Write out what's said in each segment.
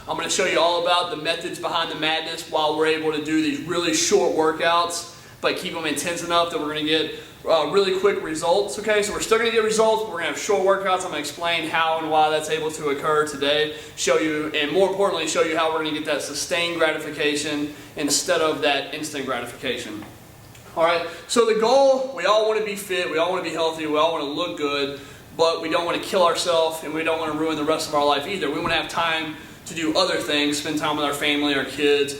I'm going to show you all about the methods behind the madness while we're able to do these really short workouts, but keep them intense enough that we're going to get really quick results. Okay, so we're still going to get results, but we're going to have short workouts. I'm going to explain how and why that's able to occur today, show you, and more importantly, show you how we're going to get that sustained gratification instead of that instant gratification. All right, so the goal, we all want to be fit, we all want to be healthy, we all want to look good, but we don't want to kill ourselves and we don't want to ruin the rest of our life either. We want to have time to do other things, spend time with our family, our kids,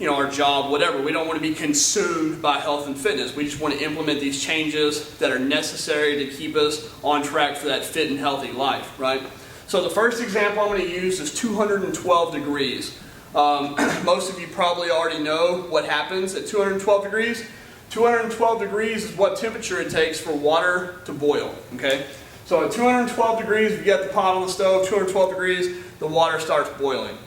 our job, whatever. We don't want to be consumed by health and fitness. We just want to implement these changes that are necessary to keep us on track for that fit and healthy life, right? So the first example I'm going to use is 212 degrees. Most of you probably already know what happens at 212 degrees. 212 degrees is what temperature it takes for water to boil, okay? So at 212 degrees, if you got the pot on the stove, 212 degrees, the water starts boiling.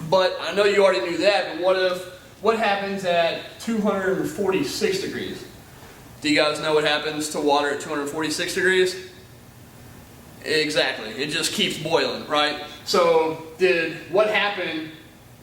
But I know you already knew that, but what happens at 246 degrees? Do you guys know what happens to water at 246 degrees? Exactly, it just keeps boiling, right? So what happened?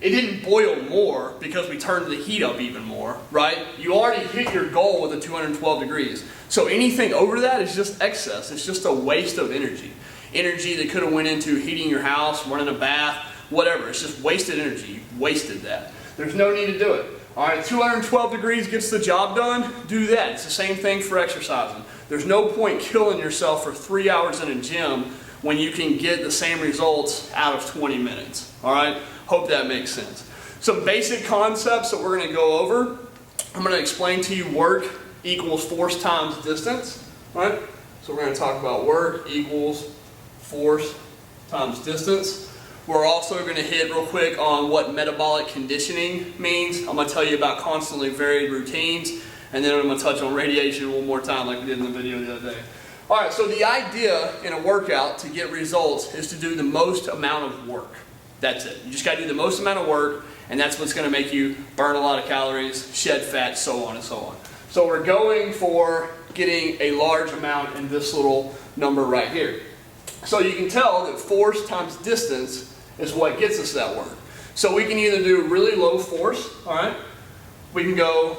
It didn't boil more because we turned the heat up even more, right? You already hit your goal with the 212 degrees. So anything over that is just excess. It's just a waste of energy. Energy that could have went into heating your house, running a bath, whatever. It's just wasted energy. You wasted that. There's no need to do it. All right, 212 degrees gets the job done. Do that. It's the same thing for exercising. There's no point killing yourself for 3 hours in a gym when you can get the same results out of 20 minutes. All right? Hope that makes sense. Some basic concepts that we're going to go over. I'm going to explain to you work equals force times distance. All right? So we're going to talk about work equals force times distance. We're also going to hit real quick on what metabolic conditioning means. I'm going to tell you about constantly varied routines, and then I'm going to touch on radiation one more time like we did in the video the other day. All right, so the idea in a workout to get results is to do the most amount of work. That's it. You just got to do the most amount of work, and that's what's going to make you burn a lot of calories, shed fat, so on and so on. So we're going for getting a large amount in this little number right here. So you can tell that force times distance is what gets us that work. So we can either do really low force, all right? We can go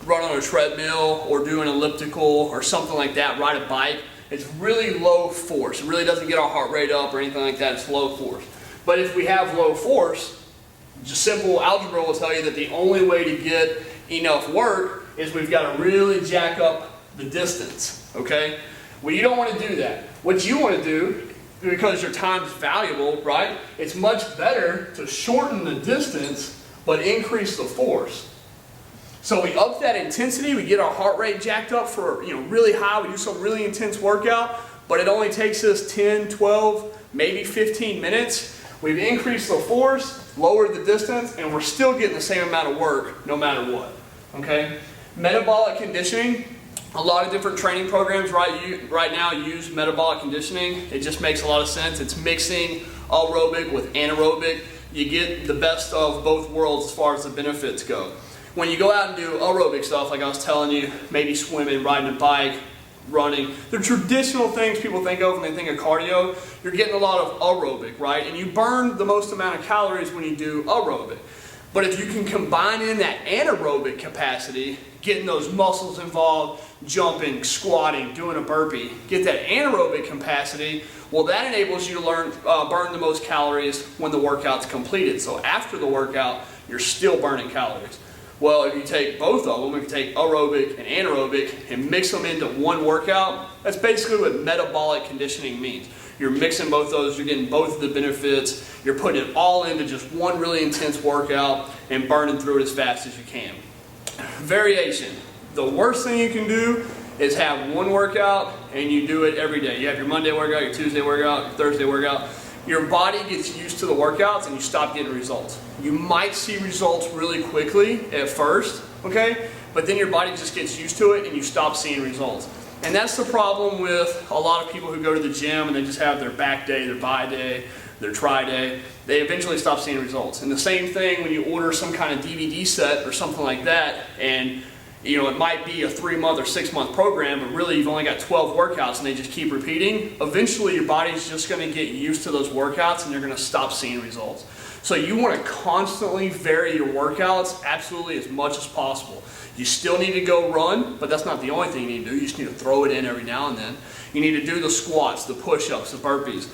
run on a treadmill or do an elliptical or something like that, ride a bike. It's really low force. It really doesn't get our heart rate up or anything like that. It's low force. But if we have low force, just simple algebra will tell you that the only way to get enough work is we've got to really jack up the distance, okay? Well, you don't want to do that. What you want to do, because your time's valuable, right? It's much better to shorten the distance, but increase the force. So we up that intensity, we get our heart rate jacked up for really high, we do some really intense workout, but it only takes us 10, 12, maybe 15 minutes. We've increased the force, lowered the distance, and we're still getting the same amount of work no matter what, okay? Metabolic conditioning, a lot of different training programs right now use metabolic conditioning. It just makes a lot of sense. It's mixing aerobic with anaerobic. You get the best of both worlds as far as the benefits go. When you go out and do aerobic stuff, like I was telling you, maybe swimming, riding a bike, running, the traditional things people think of when they think of cardio, you're getting a lot of aerobic, right? And you burn the most amount of calories when you do aerobic. But if you can combine in that anaerobic capacity, getting those muscles involved, jumping, squatting, doing a burpee, get that anaerobic capacity, well, that enables you to burn the most calories when the workout's completed. So after the workout, you're still burning calories. Well, if you take both of them, if you take aerobic and anaerobic and mix them into one workout, that's basically what metabolic conditioning means. You're mixing both those, you're getting both of the benefits, you're putting it all into just one really intense workout and burning through it as fast as you can. Variation. The worst thing you can do is have one workout and you do it every day. You have your Monday workout, your Tuesday workout, your Thursday workout. Your body gets used to the workouts and you stop getting results. You might see results really quickly at first, okay? But then your body just gets used to it and you stop seeing results. And that's the problem with a lot of people who go to the gym and they just have their back day, their bi day, their tri day. They eventually stop seeing results. And the same thing when you order some kind of DVD set or something like that, and it might be a 3-month or 6-month program, but really you've only got 12 workouts and they just keep repeating. Eventually your body's just going to get used to those workouts and you're going to stop seeing results. So you want to constantly vary your workouts absolutely as much as possible. You still need to go run, but that's not the only thing you need to do. You just need to throw it in every now and then. You need to do the squats, the push-ups, the burpees.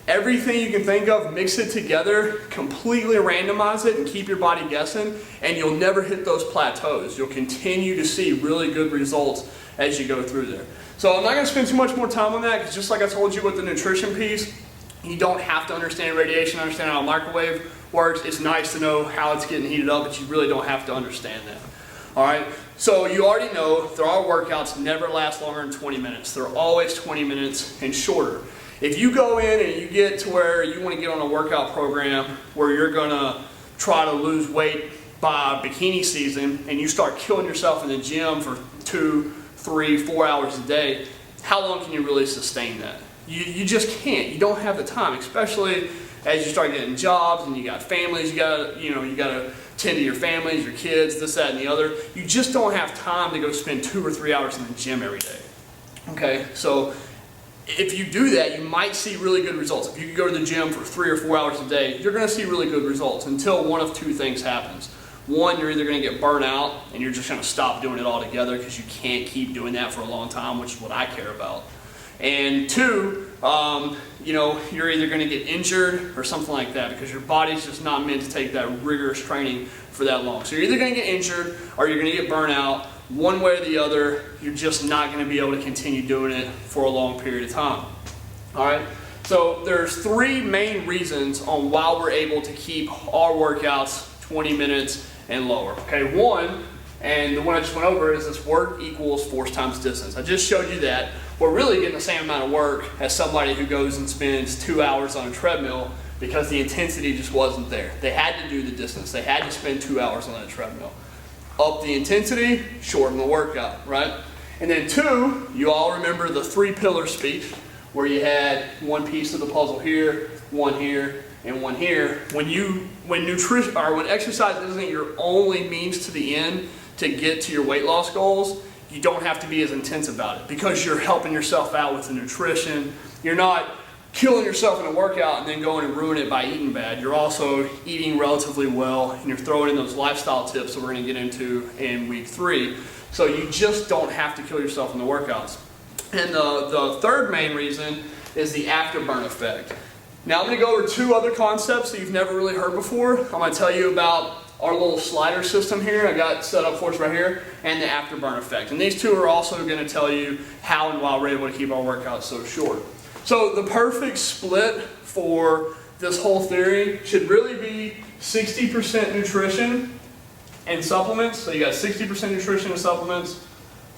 Everything you can think of, mix it together, completely randomize it, and keep your body guessing, and you'll never hit those plateaus. You'll continue to see really good results as you go through there. So I'm not going to spend too much more time on that, because just like I told you with the nutrition piece, you don't have to understand radiation, understand how a microwave works. It's nice to know how it's getting heated up, but you really don't have to understand that. All right, so you already know that our workouts never last longer than 20 minutes. They're always 20 minutes and shorter. If you go in and you get to where you want to get on a workout program where you're going to try to lose weight by bikini season and you start killing yourself in the gym for 2, 3, 4 hours a day, how long can you really sustain that? You just can't. You don't have the time, especially as you start getting jobs and you got families, you got to tend to your families, your kids, this, that, and the other. You just don't have time to go spend 2 or 3 hours in the gym every day. Okay, so if you do that, you might see really good results. If you go to the gym for 3 or 4 hours a day, you're going to see really good results until one of two things happens. One, you're either going to get burnt out and you're just going to stop doing it altogether because you can't keep doing that for a long time, which is what I care about. And two, you're either going to get injured or something like that because your body's just not meant to take that rigorous training for that long. So you're either going to get injured or you're going to get burnt out. One way or the other, you're just not going to be able to continue doing it for a long period of time. All right. So there's 3 main reasons on why we're able to keep our workouts 20 minutes and lower. Okay, one, and the one I just went over, is this work equals force times distance. I just showed you that. We're really getting the same amount of work as somebody who goes and spends 2 hours on a treadmill because the intensity just wasn't there. They had to do the distance. They had to spend 2 hours on a treadmill. Up the intensity, shorten the workout, right? And then 2, you all remember the 3-pillar speech where you had one piece of the puzzle here, one here, and one here. When exercise isn't your only means to the end to get to your weight loss goals, you don't have to be as intense about it because you're helping yourself out with the nutrition. You're not killing yourself in a workout and then going and ruin it by eating bad. You're also eating relatively well, and you're throwing in those lifestyle tips that we're going to get into in week 3. So you just don't have to kill yourself in the workouts. And the third main reason is the afterburn effect. Now I'm going to go over 2 other concepts that you've never really heard before. I'm going to tell you about our little slider system here I got set up for us right here, and the afterburn effect. And these 2 are also going to tell you how and why we're able to keep our workouts so short. So the perfect split for this whole theory should really be 60% nutrition and supplements. So you got 60% nutrition and supplements,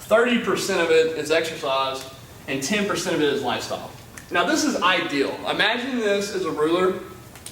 30% of it is exercise, and 10% of it is lifestyle. Now this is ideal. Imagine this as a ruler,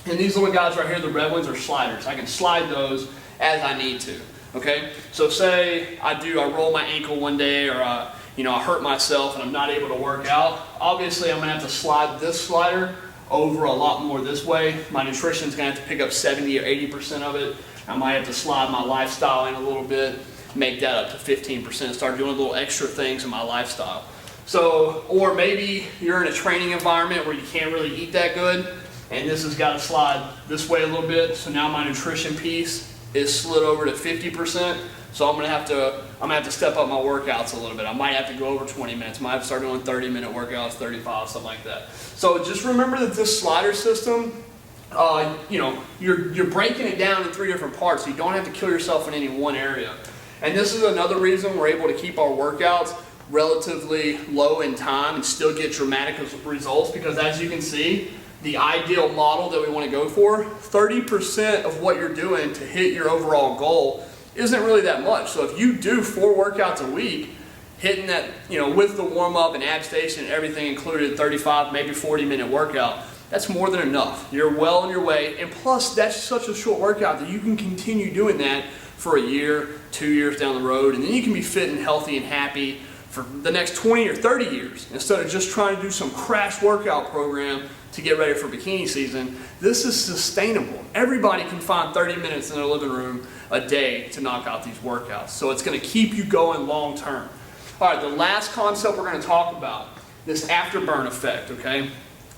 and these little guys right here, the red ones, are sliders. I can slide those as I need to. Okay? So say I roll my ankle one day, or I hurt myself and I'm not able to work out. Obviously I'm going to have to slide this slider over a lot more this way. My nutrition is going to have to pick up 70 or 80% of it. I might have to slide my lifestyle in a little bit, make that up to 15%, start doing little extra things in my lifestyle. So, or maybe you're in a training environment where you can't really eat that good, and this has got to slide this way a little bit. So now my nutrition piece is slid over to 50%. So I'm gonna have to step up my workouts a little bit. I might have to go over 20 minutes. I might have to start doing 30-minute workouts, 35, something like that. So just remember that this slider system, you're breaking it down in 3 different parts. So you don't have to kill yourself in any one area. And this is another reason we're able to keep our workouts relatively low in time and still get dramatic results, because as you can see, the ideal model that we want to go for, 30% of what you're doing to hit your overall goal isn't really that much. So if you do 4 workouts a week, hitting that, with the warm-up and ab station and everything included, 35, maybe 40-minute workout, that's more than enough. You're well on your way, and plus that's such a short workout that you can continue doing that for a year, 2 years down the road, and then you can be fit and healthy and happy for the next 20 or 30 years instead of just trying to do some crash workout program to get ready for bikini season. This is sustainable. Everybody can find 30 minutes in their living room a day to knock out these workouts. So it's going to keep you going long term. All right, the last concept we're going to talk about, this afterburn effect, okay?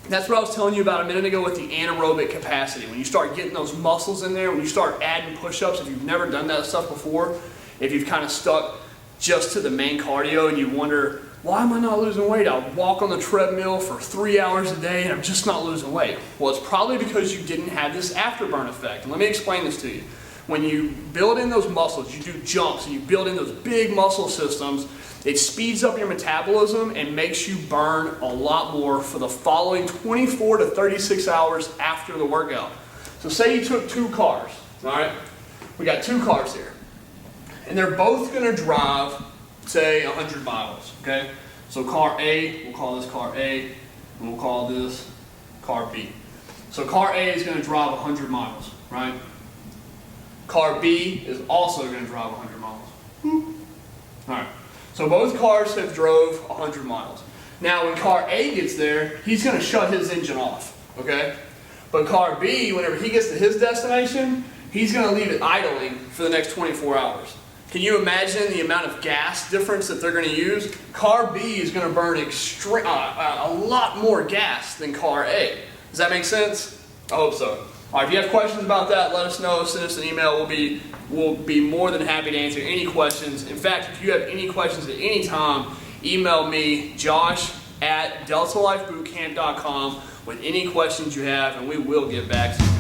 That's what I was telling you about a minute ago with the anaerobic capacity. When you start getting those muscles in there, when you start adding push-ups, if you've never done that stuff before, if you've kind of stuck just to the main cardio and you wonder, why am I not losing weight? I walk on the treadmill for 3 hours a day and I'm just not losing weight. Well, it's probably because you didn't have this afterburn effect. And let me explain this to you. When you build in those muscles, you do jumps and you build in those big muscle systems, it speeds up your metabolism and makes you burn a lot more for the following 24 to 36 hours after the workout. So say you took 2 cars, all right? We got 2 cars here. And they're both gonna drive, say, 100 miles, okay? So car A, we'll call this car A, and we'll call this car B. So car A is gonna drive 100 miles, right? Car B is also gonna drive 100 miles. All right. So both cars have drove 100 miles. Now when car A gets there, he's going to shut his engine off, okay? But car B, whenever he gets to his destination, he's going to leave it idling for the next 24 hours. Can you imagine the amount of gas difference that they're going to use? Car B is going to burn a lot more gas than car A. Does that make sense? I hope so. All right, if you have questions about that, let us know. Send us an email. We'll be more than happy to answer any questions. In fact, if you have any questions at any time, email me, josh@deltalifebootcamp.com, with any questions you have, and we will get back to you.